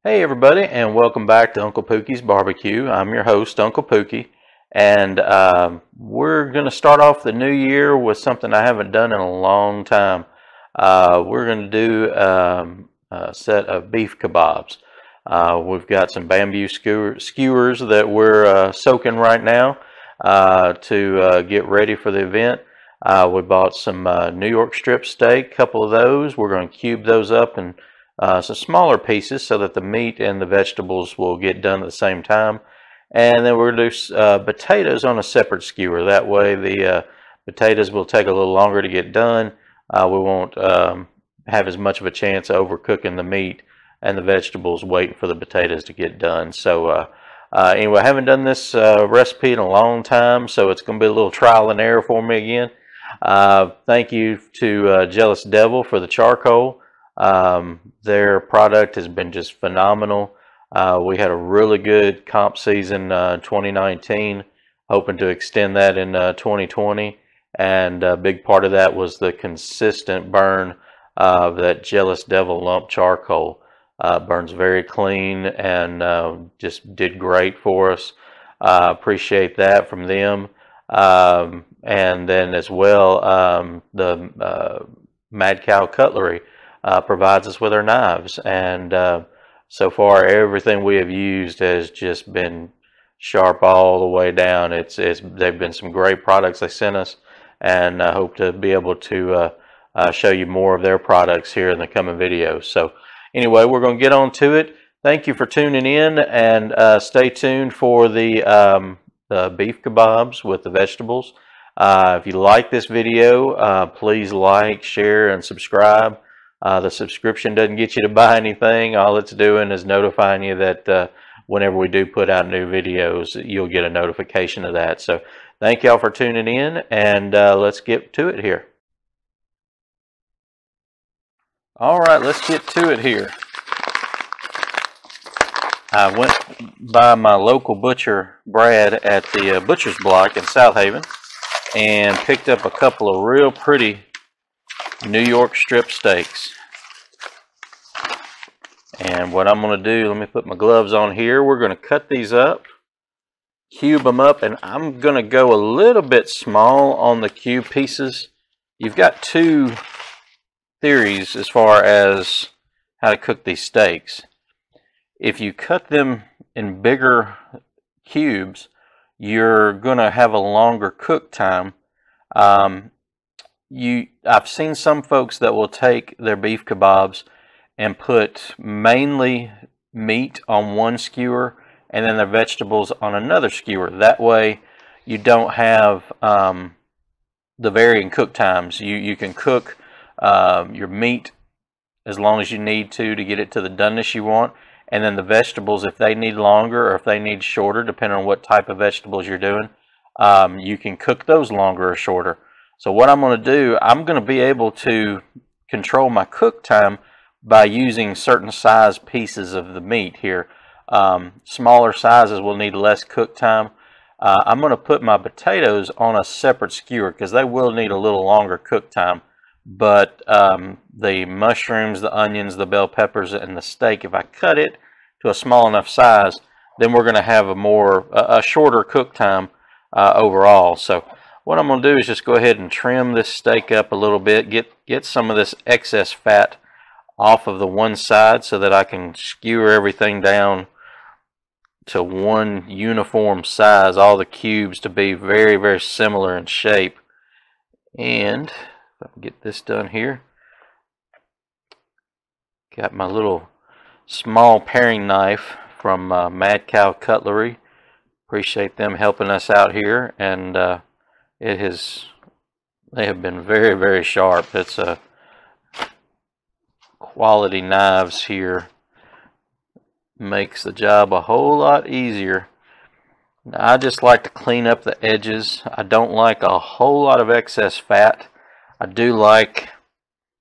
Hey everybody, and welcome back to Uncle Pookie's Barbecue. I'm your host, Uncle Pookie, and we're going to start off the new year with something I haven't done in a long time. We're going to do a set of beef kebabs. We've got some bamboo skewers that we're soaking right now to get ready for the event. We bought some New York strip steak, a couple of those. We're going to cube those up and some smaller pieces so that the meat and the vegetables will get done at the same time. And then we're going to do potatoes on a separate skewer. That way the potatoes will take a little longer to get done. We won't have as much of a chance of overcooking the meat and the vegetables waiting for the potatoes to get done. So anyway, I haven't done this recipe in a long time, so it's going to be a little trial and error for me again. Thank you to Jealous Devil for the charcoal. Their product has been just phenomenal. We had a really good comp season 2019, hoping to extend that in 2020, and a big part of that was the consistent burn of that Jealous Devil lump charcoal. Burns very clean and just did great for us. Appreciate that from them. And then as well, the Mad Cow Cutlery provides us with our knives, and so far everything we have used has just been sharp all the way down. They've been some great products they sent us, and I hope to be able to show you more of their products here in the coming videos. So anyway, we're going to get on to it. Thank you for tuning in, and stay tuned for the beef kebabs with the vegetables. If you like this video, please like, share, and subscribe. The subscription doesn't get you to buy anything. All it's doing is notifying you that whenever we do put out new videos, you'll get a notification of that. So thank y'all for tuning in, and let's get to it here. All right, let's get to it here. I went by my local butcher, Brad, at the Butcher's Block in South Haven, and picked up a couple of real pretty New York strip steaks. And what I'm going to do, let me put my gloves on here. We're going to cut these up, cube them up, and I'm going to go a little bit small on the cube pieces. You've got two theories as far as how to cook these steaks. If you cut them in bigger cubes, you're going to have a longer cook time. I've seen some folks that will take their beef kebabs and put mainly meat on one skewer and then their vegetables on another skewer. That way you don't have the varying cook times. You can cook your meat as long as you need to get it to the doneness you want, and then the vegetables, if they need longer or if they need shorter, depending on what type of vegetables you're doing, you can cook those longer or shorter. So what I'm going to do, I'm going to be able to control my cook time by using certain size pieces of the meat here. Smaller sizes will need less cook time. I'm going to put my potatoes on a separate skewer because they will need a little longer cook time. But the mushrooms, the onions, the bell peppers, and the steak, if I cut it to a small enough size, then we're going to have a shorter cook time overall. So what I'm going to do is just go ahead and trim this steak up a little bit, get some of this excess fat off of the one side so that I can skewer everything down to one uniform size, all the cubes to be very, very similar in shape. And if I can get this done here, got my little small paring knife from Mad Cow Cutlery. Appreciate them helping us out here, and they have been very, very sharp. It's a quality knives here, makes the job a whole lot easier. Now, I just like to clean up the edges. I don't like a whole lot of excess fat. I do like,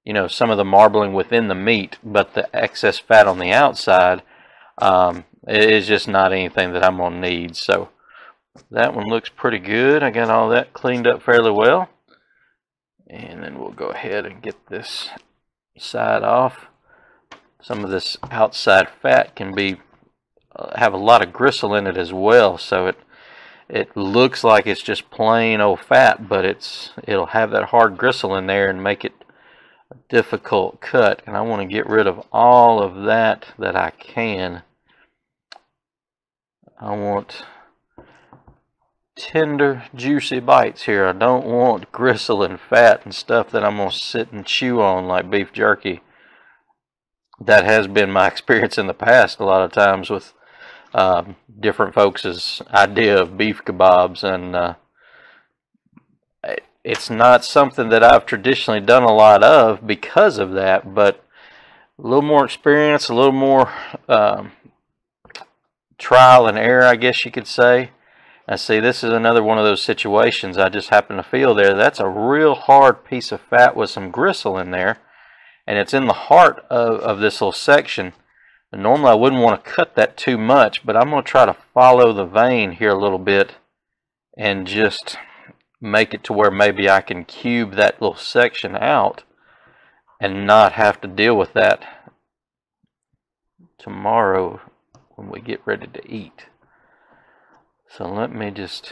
you know, some of the marbling within the meat, but the excess fat on the outside is just not anything that I'm gonna need. So that one looks pretty good. I got all that cleaned up fairly well, and then we'll go ahead and get this side off. some of this outside fat can be have a lot of gristle in it as well, so it looks like it's just plain old fat, but it'll have that hard gristle in there and make it a difficult cut. And I want to get rid of all of that I can. I want tender, juicy bites here. I don't want gristle and fat and stuff that I'm going to sit and chew on like beef jerky. That has been my experience in the past a lot of times with different folks' idea of beef kebabs, and it's not something that I've traditionally done a lot of because of that, but a little more experience, a little more trial and error, I guess you could say. I see this is another one of those situations I just happen to feel there. That's a real hard piece of fat with some gristle in there, and it's in the heart of this little section. And normally I wouldn't want to cut that too much, but I'm going to try to follow the vein here a little bit and just make it to where maybe I can cube that little section out and not have to deal with that tomorrow when we get ready to eat. So let me just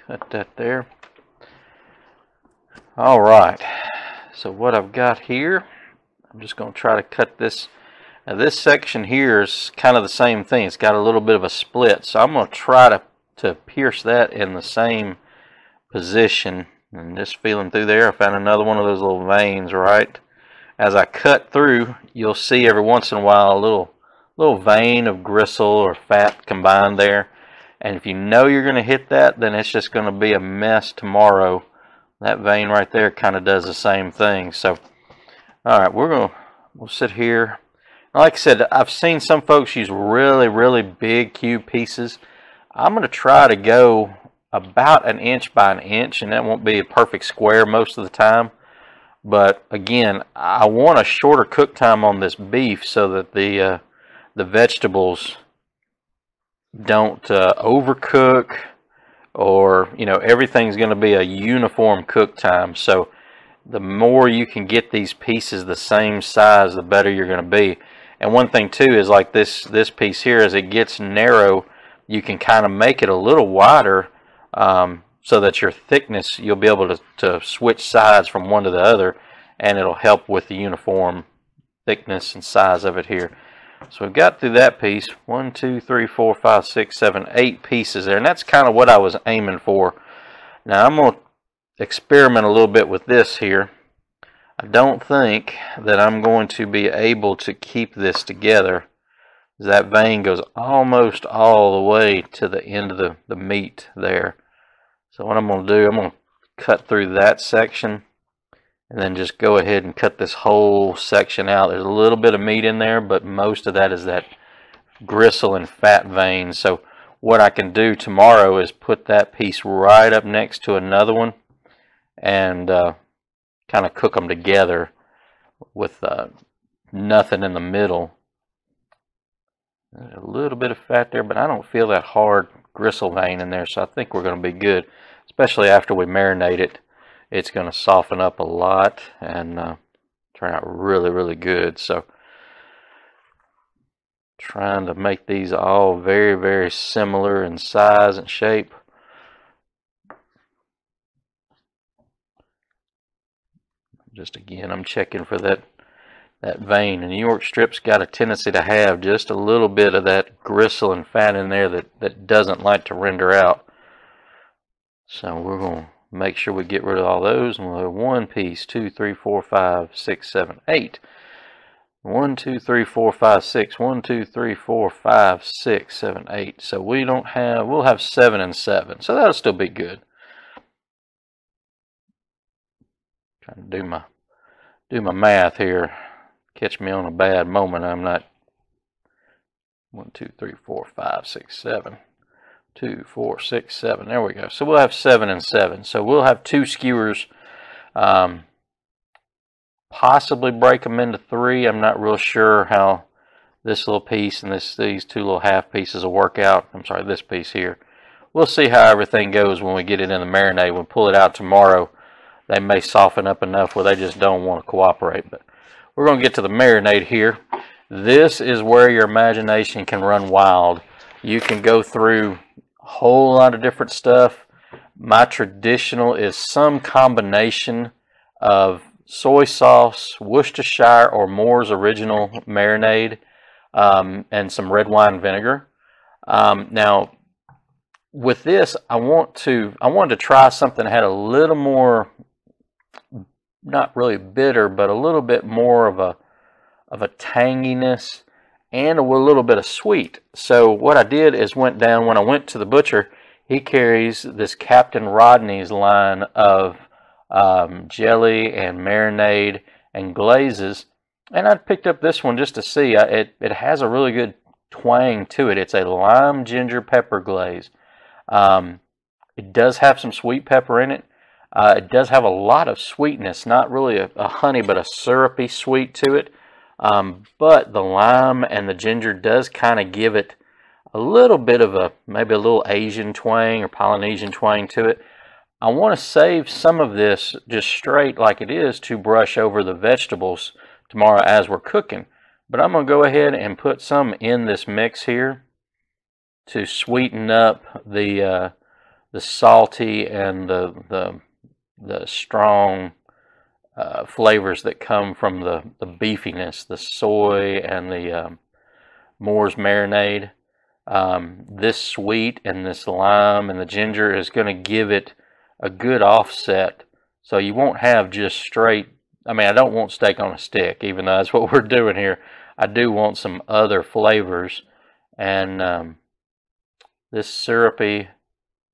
cut that there. Alright, so what I've got here, I'm just going to try to cut this. Now this section here is kind of the same thing. It's got a little bit of a split, so I'm going to try to pierce that in the same position. And just feeling through there, I found another one of those little veins, right? As I cut through, you'll see every once in a while a little vein of gristle or fat combined there. And if you know you're going to hit that, then it's just going to be a mess tomorrow. That vein right there kind of does the same thing. So, alright, we'll sit here. Like I said, I've seen some folks use really, really big cube pieces. I'm going to try to go about 1 inch by 1 inch, and that won't be a perfect square most of the time. But again, I want a shorter cook time on this beef so that the vegetables don't overcook, or everything's going to be a uniform cook time. So the more you can get these pieces the same size, the better you're going to be. And one thing too is like this piece here, as it gets narrow, you can kind of make it a little wider, so that your thickness, you'll be able to switch sides from one to the other, and it'll help with the uniform thickness and size of it here. So we've got through that piece. 1, 2, 3, 4, 5, 6, 7, 8 pieces there, and that's kind of what I was aiming for. Now I'm going to experiment a little bit with this here. I don't think that I'm going to be able to keep this together. That vein goes almost all the way to the end of the meat there. So what I'm going to do, I'm going to cut through that section and then just go ahead and cut this whole section out. There's a little bit of meat in there, but most of that is that gristle and fat vein. So what I can do tomorrow is put that piece right up next to another one and kind of cook them together with nothing in the middle. A little bit of fat there, but I don't feel that hard gristle vein in there, so I think we're going to be good. Especially after we marinate it, it's going to soften up a lot and turn out really, really good. So trying to make these all very, very similar in size and shape. Just again, I'm checking for that vein. And New York strip's got a tendency to have just a little bit of that gristle and fat in there that doesn't like to render out. So we're going to make sure we get rid of all those, and we'll have 1 piece, 2, 3, 4, 5, 6, 7, 8. 1, 2, 3, 4, 5, 6. 1, 2, 3, 4, 5, 6, 7, 8. So we'll have 7 and 7. So that'll still be good. Trying to do my math here. Catch me on a bad moment. I'm not. 1, 2, 3, 4, 5, 6, 7. 2, 4, 6, 7. There we go. So we'll have 7 and 7. So we'll have 2 skewers. Possibly break them into 3. I'm not real sure how this little piece and these 2 little half pieces will work out. I'm sorry, this piece here. We'll see how everything goes when we get it in the marinade. We'll pull it out tomorrow. They may soften up enough where they just don't want to cooperate. But we're going to get to the marinade here. This is where your imagination can run wild. You can go through a whole lot of different stuff. My traditional is some combination of soy sauce, Worcestershire or Moore's Original marinade, and some red wine vinegar. Now, with this, I wanted to try something that had a little more, not really bitter, but a little bit more of a tanginess and a little bit of sweet. So what I did is went down, when I went to the butcher, he carries this Captain Rodney's line of jelly and marinade and glazes, and I picked up this one just to see. It has a really good twang to it. It's a lime ginger pepper glaze. It does have some sweet pepper in it. It does have a lot of sweetness, not really a honey, but a syrupy sweet to it. But the lime and the ginger does kind of give it a little bit of maybe a little Asian twang or Polynesian twang to it. I want to save some of this just straight like it is to brush over the vegetables tomorrow as we're cooking. But I'm going to go ahead and put some in this mix here to sweeten up the salty and the strong flavors that come from the beefiness, the soy and the Moore's marinade. This sweet and this lime and the ginger is going to give it a good offset, so you won't have just straight, I mean, I don't want steak on a stick, even though that's what we're doing here. I do want some other flavors, and this syrupy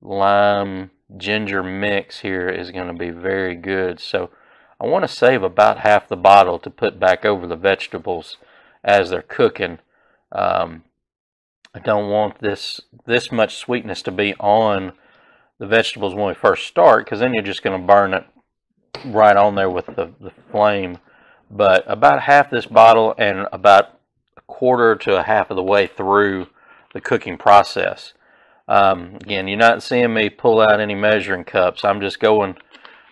lime ginger mix here is going to be very good. So I want to save about half the bottle to put back over the vegetables as they're cooking. I don't want this much sweetness to be on the vegetables when we first start, because then you're just going to burn it right on there with the flame. But about half this bottle and about a quarter to a half of the way through the cooking process. Again, you're not seeing me pull out any measuring cups. I'm just going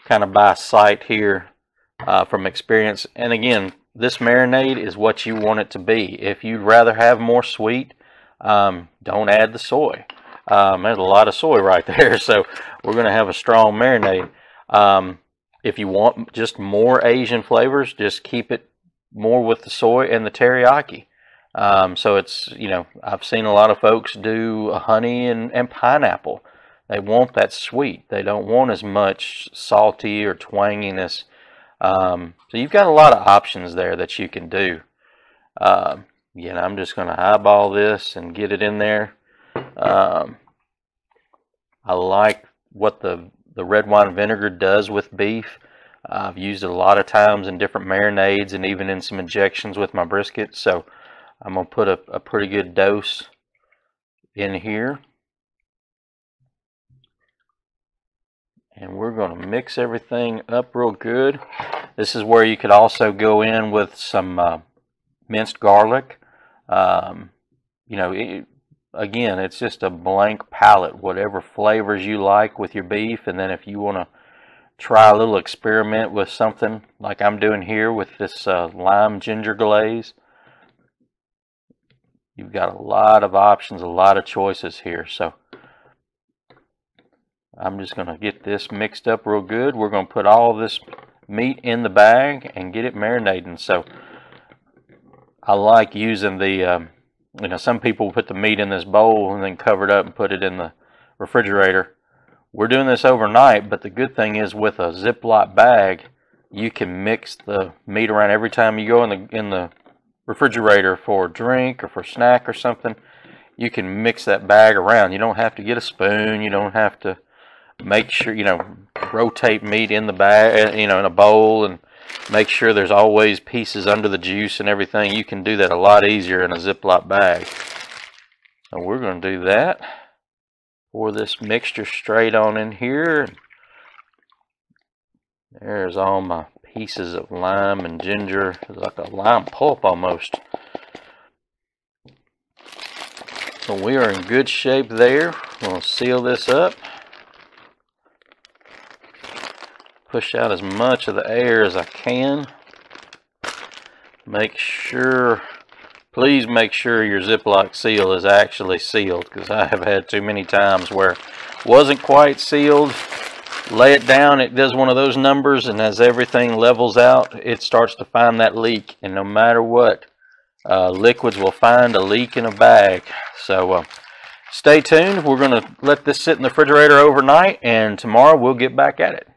kind of by sight here from experience. And again, this marinade is what you want it to be. If you'd rather have more sweet, don't add the soy. There's a lot of soy right there, so we're going to have a strong marinade. If you want just more Asian flavors, just keep it more with the soy and the teriyaki. So it's, you know, I've seen a lot of folks do honey and pineapple. They want that sweet. They don't want as much salty or twanginess. So you've got a lot of options there that you can do. Again, I'm just going to eyeball this and get it in there. I like what the red wine vinegar does with beef. I've used it a lot of times in different marinades and even in some injections with my brisket. So I'm going to put a pretty good dose in here. And we're going to mix everything up real good. This is where you could also go in with some minced garlic. You know, again, it's just a blank palette, whatever flavors you like with your beef. And then if you want to try a little experiment with something like I'm doing here with this lime ginger glaze, you've got a lot of options, a lot of choices here. So I'm just going to get this mixed up real good. We're going to put all of this meat in the bag and get it marinating. So I like using the you know, some people put the meat in this bowl and then cover it up and put it in the refrigerator. We're doing this overnight, but the good thing is with a Ziploc bag, you can mix the meat around every time you go in the refrigerator for a drink or for a snack or something. You can mix that bag around. You don't have to get a spoon. You don't have to make sure, you know, rotate meat in the bag, you know, in a bowl and make sure there's always pieces under the juice and everything. You can do that a lot easier in a Ziploc bag. So we're going to do that. Pour this mixture straight on in here. There's all my pieces of lime and ginger. It's like a lime pulp almost. So we are in good shape there. I'm going to seal this up. Push out as much of the air as I can. make sure, please make sure your Ziploc seal is actually sealed, because I have had too many times where it wasn't quite sealed. Lay it down, it does one of those numbers, and as everything levels out, it starts to find that leak. And no matter what, liquids will find a leak in a bag. So stay tuned. We're going to let this sit in the refrigerator overnight, and tomorrow we'll get back at it.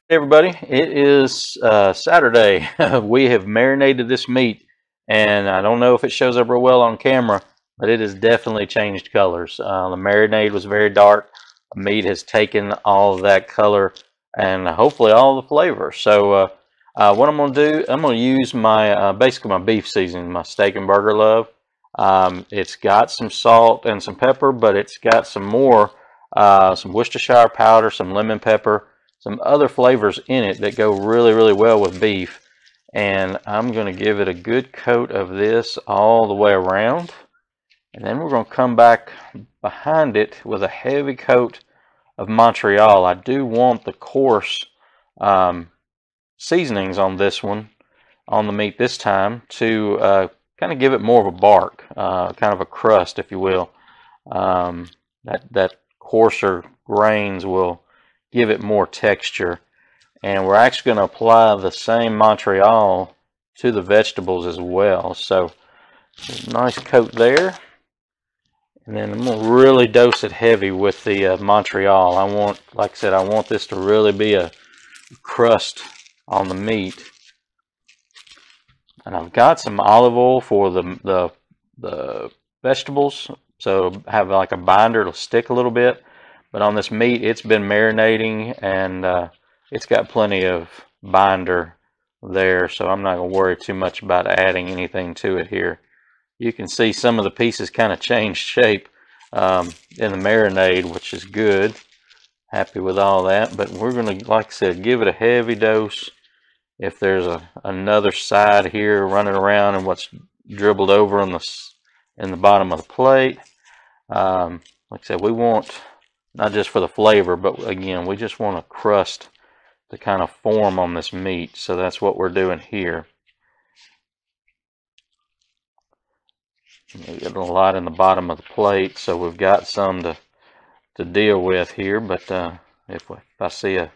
Hey everybody, it is Saturday. We have marinated this meat, and I don't know if it shows up real well on camera, but it has definitely changed colors. The marinade was very dark. The meat has taken all of that color and hopefully all the flavor. So what I'm going to do, I'm going to use my basically my beef seasoning, my steak and burger love. It's got some salt and some pepper, but it's got some more, some Worcestershire powder, some lemon pepper, some other flavors in it that go really, really well with beef. And I'm going to give it a good coat of this all the way around. And then we're going to come back behind it with a heavy coat of Montreal. I do want the coarse seasonings on this one, on the meat this time, to kind of give it more of a bark, kind of a crust, if you will. That coarser grains will give it more texture. And we're actually going to apply the same Montreal to the vegetables as well. So, nice coat there. And then I'm going to really dose it heavy with the Montreal. I want, like I said, I want this to really be a crust on the meat. And I've got some olive oil for the vegetables, so have like a binder, it'll stick a little bit. But on this meat, it's been marinating, and it's got plenty of binder there, so I'm not going to worry too much about adding anything to it here. You can see some of the pieces kind of changed shape in the marinade, which is good. Happy with all that. But we're going to, like I said, give it a heavy dose. If there's another side here running around and what's dribbled over in the bottom of the plate. Like I said, we want, not just for the flavor, but again, we just want a crust to kind of form on this meat. So that's what we're doing here. We got a lot in the bottom of the plate, so we've got some to deal with here. But if I see a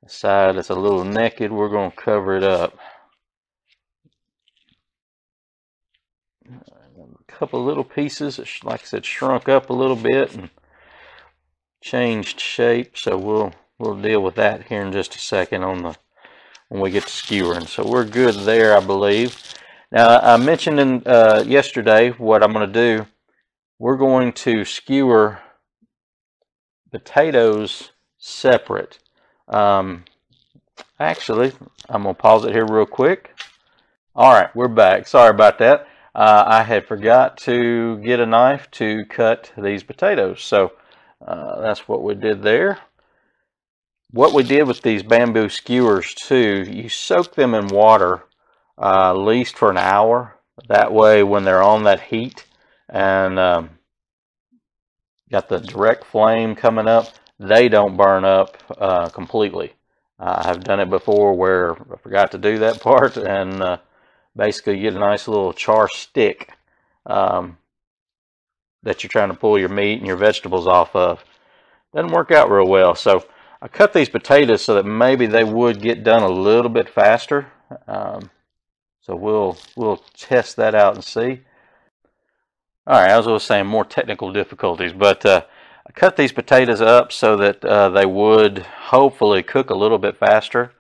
side that's a little naked, we're going to cover it up. A couple little pieces, like I said, shrunk up a little bit and changed shape. So we'll deal with that here in just a second when we get to skewering. So we're good there, I believe. Now, I mentioned yesterday what I'm going to do. We're going to skewer potatoes separate. Actually, I'm going to pause it here real quick. All right, we're back. Sorry about that. I had forgot to get a knife to cut these potatoes. So that's what we did there. What we did with these bamboo skewers too, you soak them in water at least for an hour. That way when they're on that heat and got the direct flame coming up, they don't burn up completely. I've done it before where I forgot to do that part, and basically you get a nice little char stick that you're trying to pull your meat and your vegetables off of. Doesn't work out real well. So I cut these potatoes so that maybe they would get done a little bit faster. So we'll test that out and see. All right, as I was saying, more technical difficulties, but I cut these potatoes up so that they would hopefully cook a little bit faster.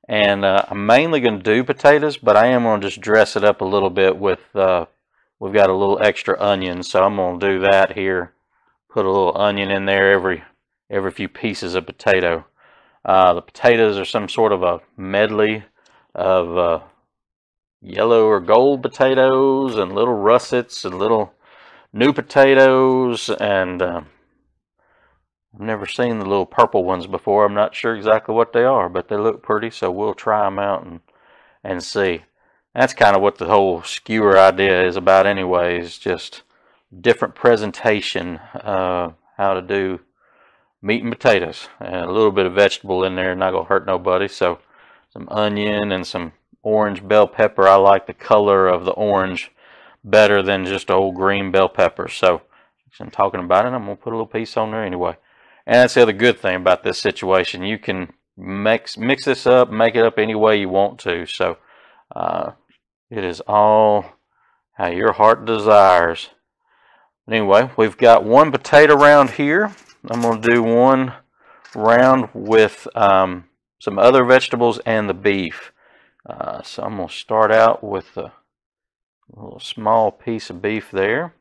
And I'm mainly going to do potatoes, but I am going to just dress it up a little bit with, we've got a little extra onion, so I'm going to do that here. Put a little onion in there every few pieces of potato. The potatoes are some sort of a medley of yellow or gold potatoes and little russets and little new potatoes, and I've never seen the little purple ones before. I'm not sure exactly what they are, but they look pretty, so we'll try them out and see. That's kind of what the whole skewer idea is about anyways, just different presentation, how to do meat and potatoes, and a little bit of vegetable in there, not going to hurt nobody. So some onion and some orange bell pepper. I like the color of the orange better than just old green bell pepper. So I'm talking about it, I'm going to put a little piece on there anyway. And that's the other good thing about this situation. You can mix this up, make it up any way you want to. So it is all how your heart desires. Anyway, we've got one potato round here. I'm going to do one round with some other vegetables and the beef. So I'm going to start out with a little small piece of beef there.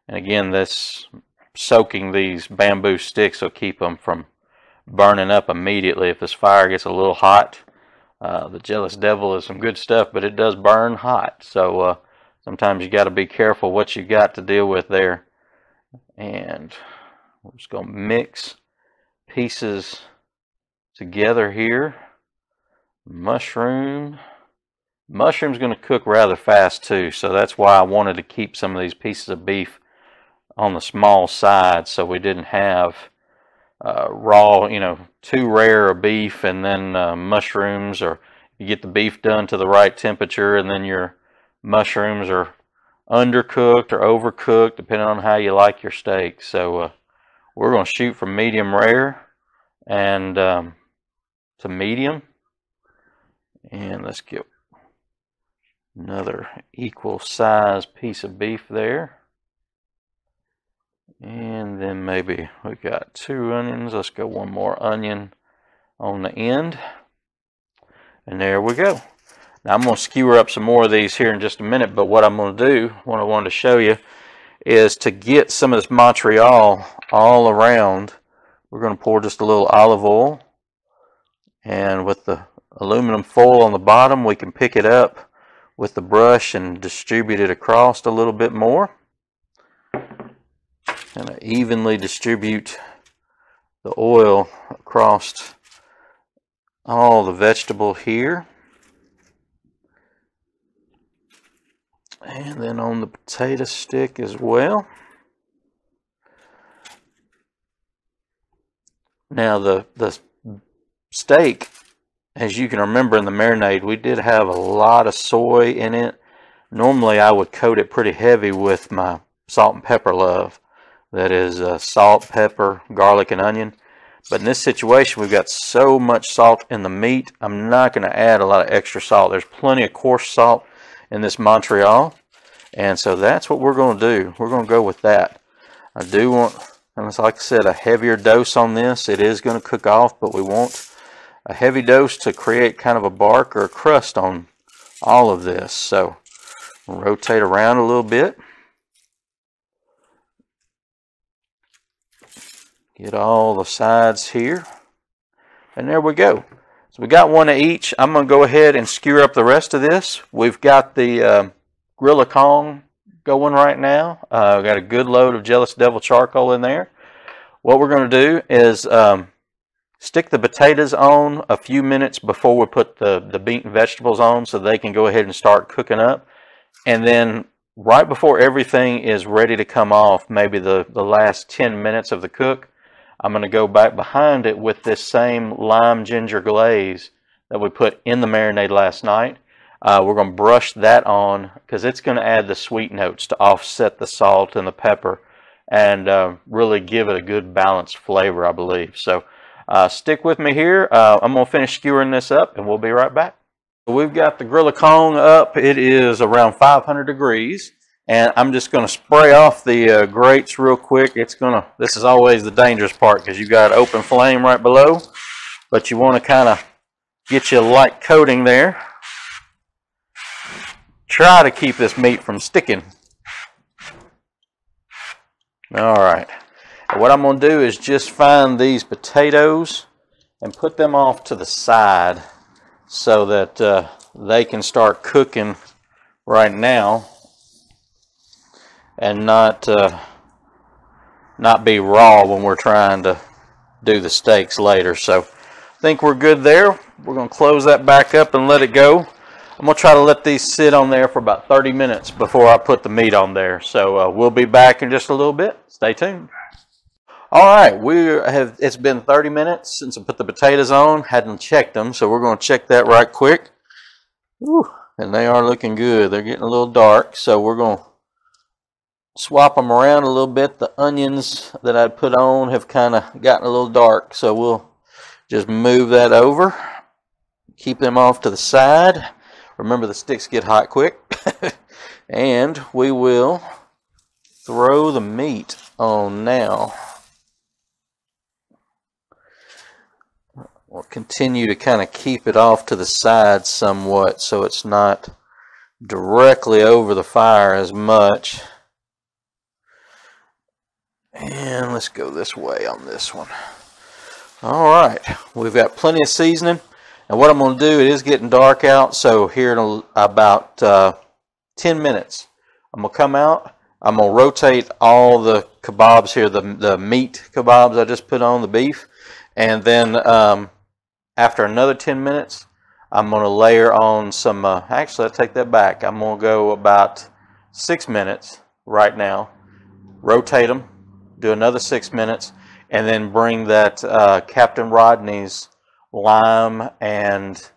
And again, this soaking these bamboo sticks will keep them from burning up immediately. If this fire gets a little hot, the Jealous Devil is some good stuff, but it does burn hot. So sometimes you got to be careful what you got to deal with there. And we're just going to mix pieces together here. Mushroom's going to cook rather fast too, so that's why I wanted to keep some of these pieces of beef on the small side, so we didn't have raw, too rare a beef, and then mushrooms, or you get the beef done to the right temperature and then your mushrooms are undercooked or overcooked, depending on how you like your steak. So we're going to shoot from medium rare and to medium. And let's get another equal size piece of beef there. And then maybe we got 2 onions. Let's go one more onion on the end. And there we go. Now I'm going to skewer up some more of these here in just a minute, but what I'm going to do, what I wanted to show you, is to get some of this Montreal all around, we're going to pour just a little olive oil, and with the aluminum foil on the bottom, we can pick it up with the brush and distribute it across a little bit more. And I evenly distribute the oil across all the vegetable here. And then on the potato stick as well. Now the steak, as you can remember in the marinade, we did have a lot of soy in it. Normally I would coat it pretty heavy with my salt and pepper love. That is salt, pepper, garlic, and onion. But in this situation, we've got so much salt in the meat, I'm not going to add a lot of extra salt. There's plenty of coarse salt in this Montreal. And so that's what we're going to do. We're going to go with that. I do want, and like I said, a heavier dose on this. It is going to cook off, but we want a heavy dose to create kind of a bark or a crust on all of this. So we'll rotate around a little bit. Get all the sides here. And there we go. So we got one of each. I'm going to go ahead and skewer up the rest of this. We've got the Grill a Kong going right now. We've got a good load of Jealous Devil charcoal in there. What we're going to do is stick the potatoes on a few minutes before we put the beaten vegetables on, so they can go ahead and start cooking up. And then right before everything is ready to come off, maybe the last 10 minutes of the cook, I'm going to go back behind it with this same lime ginger glaze that we put in the marinade last night. We're going to brush that on because it's going to add the sweet notes to offset the salt and the pepper and really give it a good balanced flavor, I believe. So stick with me here. I'm going to finish skewering this up and we'll be right back. We've got the Grill a Kong up. It is around 500 degrees. And I'm just going to spray off the grates real quick. This is always the dangerous part because you got open flame right below. But you want to kind of get you a light coating there. Try to keep this meat from sticking. Alright. What I'm going to do is just find these potatoes and put them off to the side so that they can start cooking right now. And not be raw when we're trying to do the steaks later. So I think we're good there. We're going to close that back up and let it go. I'm going to try to let these sit on there for about 30 minutes before I put the meat on there. So we'll be back in just a little bit. Stay tuned. Alright, it's been 30 minutes since I put the potatoes on. Hadn't checked them, so we're going to check that right quick. Whew, and they are looking good. They're getting a little dark, so we're going to swap them around a little bit. The onions that I put on have kind of gotten a little dark, so we'll just move that over. Keep them off to the side. Remember, the sticks get hot quick. And we will throw the meat on now. We'll continue to kind of keep it off to the side somewhat so it's not directly over the fire as much. And let's go this way on this one. Alright, we've got plenty of seasoning. And what I'm going to do, it is getting dark out, so here in about 10 minutes, I'm going to come out. I'm going to rotate all the kebabs here, the meat kebabs I just put on, the beef. And then after another 10 minutes, I'm going to layer on some, actually, I'll take that back. I'm going to go about 6 minutes right now, rotate them, do another 6 minutes, and then bring that Captain Rodney's lime and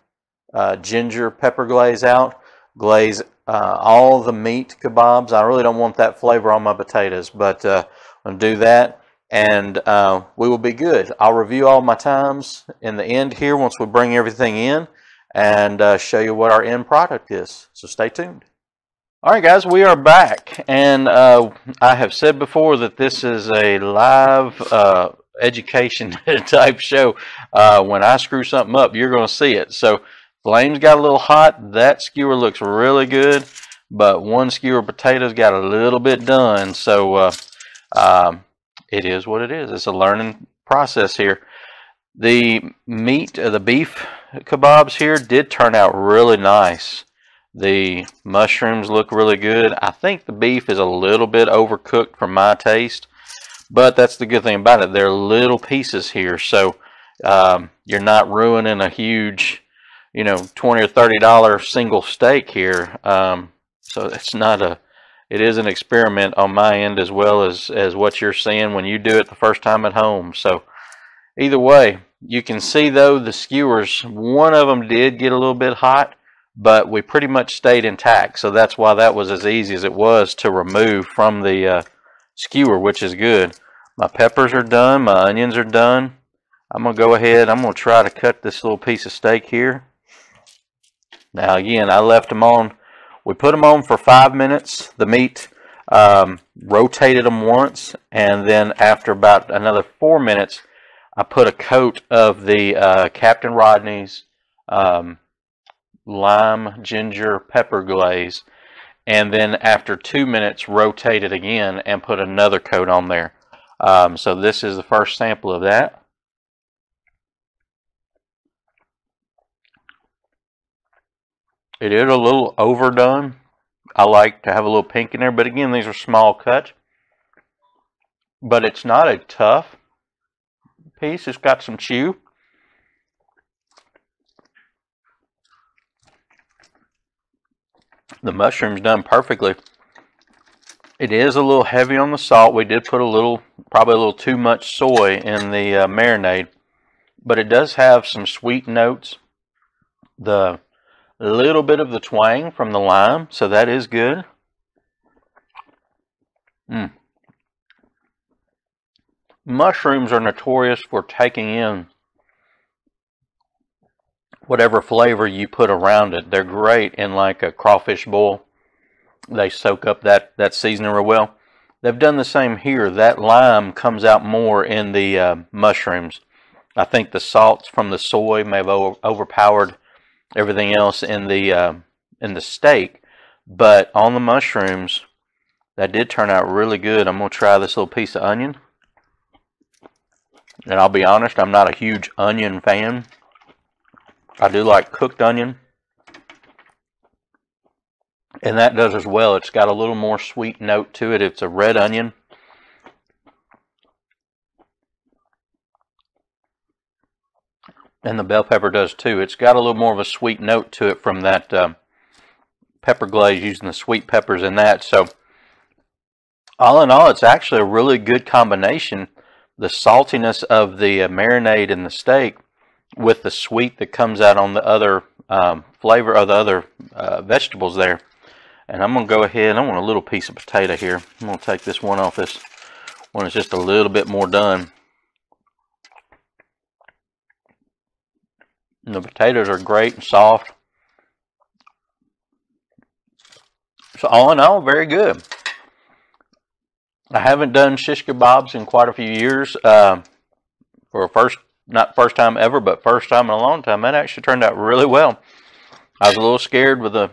ginger pepper glaze out. Glaze all the meat kebabs. I really don't want that flavor on my potatoes, but I'm going to do that, and we will be good. I'll review all my times in the end here once we bring everything in and show you what our end product is. So stay tuned. Alright guys, we are back, and I have said before that this is a live education type show. When I screw something up, you're going to see it. So flames got a little hot. That skewer looks really good, but one skewer of potatoes got a little bit done. So it is what it is. It's a learning process here. The meat, the beef kebabs here did turn out really nice. The mushrooms look really good. I think the beef is a little bit overcooked for my taste, but that's the good thing about it. They're little pieces here, so you're not ruining a huge, you know, $20 or $30 single steak here. So it's not a, it is an experiment on my end as well as what you're seeing when you do it the first time at home. So either way, you can see though the skewers, one of them did get a little bit hot, but we pretty much stayed intact. So that's why that was as easy as it was to remove from the skewer, which is good. My peppers are done. My onions are done. I'm going to go ahead. I'm going to try to cut this little piece of steak here. Now again, I left them on. We put them on for 5 minutes. The meat, rotated them once, and then after about another 4 minutes, I put a coat of the Captain Rodney's lime ginger pepper glaze, and then after 2 minutes rotate it again and put another coat on there. So this is the first sample of that. It is a little overdone. I like to have a little pink in there, but again, these are small cuts. But it's not a tough piece. It's got some chew. The mushroom's done perfectly. It is a little heavy on the salt. We did put a little, probably a little too much soy in the marinade, but it does have some sweet notes. The little bit of the twang from the lime, so that is good. Mushrooms are notorious for taking in whatever flavor you put around it. They're great in like a crawfish boil. They soak up that seasoning real well. They've done the same here. That lime comes out more in the mushrooms. I think the salts from the soy may have overpowered everything else in the steak, but on the mushrooms, that did turn out really good. I'm going to try this little piece of onion. And I'll be honest, I'm not a huge onion fan. I do like cooked onion. And that does as well. It's got a little more sweet note to it. It's a red onion. And the bell pepper does too. It's got a little more of a sweet note to it from that pepper glaze, using the sweet peppers in that. So all in all, it's actually a really good combination. The saltiness of the marinade in the steak with the sweet that comes out on the other flavor of the other vegetables there. And I'm going to go ahead, I want a little piece of potato here. I'm going to take this one off. This one is just a little bit more done. And the potatoes are great and soft. So all in all, very good. I haven't done shish kebabs in quite a few years. For a not first time ever, but first time in a long time. That actually turned out really well. I was a little scared with the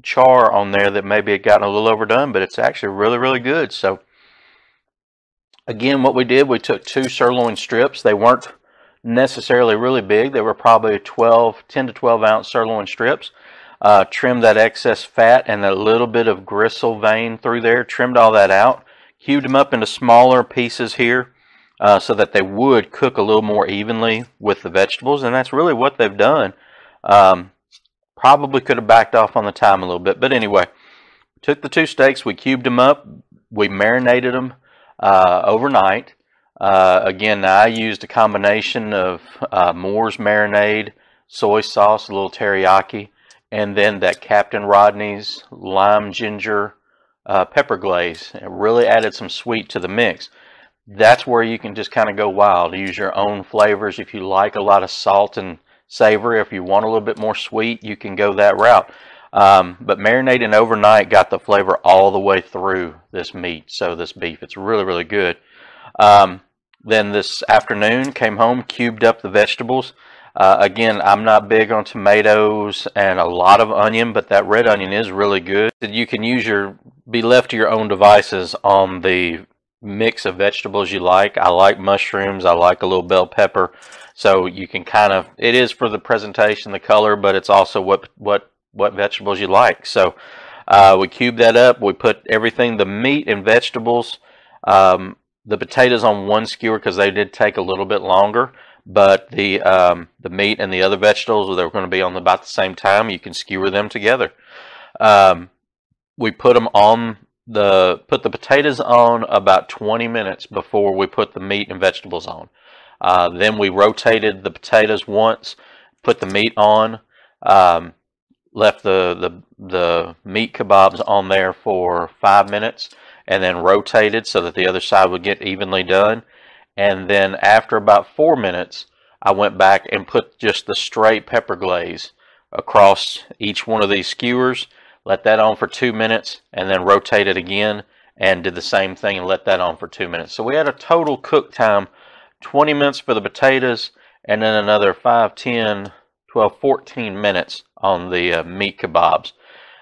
char on there that maybe it got a little overdone, but it's actually really, really good. So again, what we did, we took 2 sirloin strips. They weren't necessarily really big. They were probably 10 to 12 ounce sirloin strips. Trimmed that excess fat and a little bit of gristle vein through there. Trimmed all that out. Cubed them up into smaller pieces here so that they would cook a little more evenly with the vegetables, and that's really what they've done. Probably could have backed off on the time a little bit, but anyway, took the 2 steaks, we cubed them up, we marinated them overnight. Again, I used a combination of Moore's marinade, soy sauce, a little teriyaki, and then that Captain Rodney's lime ginger pepper glaze. It really added some sweet to the mix. That's where you can just kind of go wild. Use your own flavors. If you like a lot of salt and savory, if you want a little bit more sweet, you can go that route. But marinating overnight got the flavor all the way through this meat, so this beef. It's really, really good. Then this afternoon, came home, cubed up the vegetables. Again, I'm not big on tomatoes and a lot of onion, but that red onion is really good. You can be left to your own devices on the mix of vegetables you like. I like mushrooms. I like a little bell pepper. So you can it is for the presentation, the color, but it's also what vegetables you like. So we cubed that up. We put everything, the meat and vegetables, the potatoes on one skewer because they did take a little bit longer. But the meat and the other vegetables, they were going to be on about the same time. You can skewer them together. We put them on put the potatoes on about 20 minutes before we put the meat and vegetables on. Then we rotated the potatoes once, put the meat on, left the meat kebabs on there for 5 minutes, and then rotated so that the other side would get evenly done. And then after about 4 minutes, I went back and put just the straight pepper glaze across each one of these skewers, let that on for 2 minutes, and then rotate it again and did the same thing and let that on for 2 minutes. So we had a total cook time, 20 minutes for the potatoes, and then another 5, 10, 12, 14 minutes on the meat kebabs.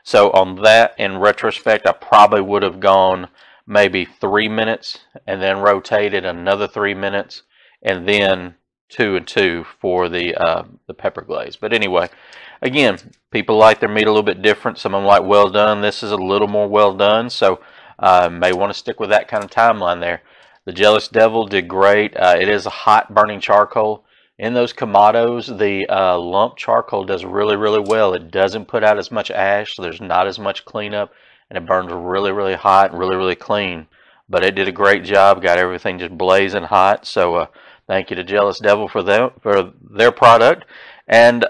So on that, in retrospect, I probably would have gone maybe 3 minutes and then rotated another 3 minutes, and then 2 and 2 for the pepper glaze. But anyway, again, people like their meat a little bit different. Some of them like well done. This is a little more well done, so may want to stick with that kind of timeline there. The Jealous Devil did great. It is a hot burning charcoal. In those Kamados, the lump charcoal does really, really well. It doesn't put out as much ash, so there's not as much cleanup, and it burns really, really hot and really, really clean. But it did a great job, got everything just blazing hot. So thank you to Jealous Devil for their product. And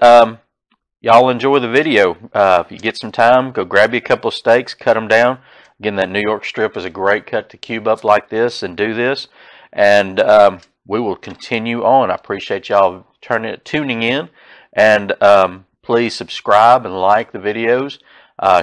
y'all enjoy the video. If you get some time, go grab you a couple of steaks, cut them down. Again, that New York strip is a great cut to cube up like this and do this. And we will continue on. I appreciate y'all tuning in. And please subscribe and like the videos.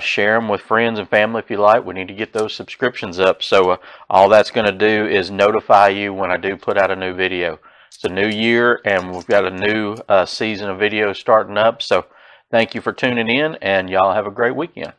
Share them with friends and family if you like. We need to get those subscriptions up. So all that's going to do is notify you when I do put out a new video. It's a new year, and we've got a new season of videos starting up. So thank you for tuning in, and y'all have a great weekend.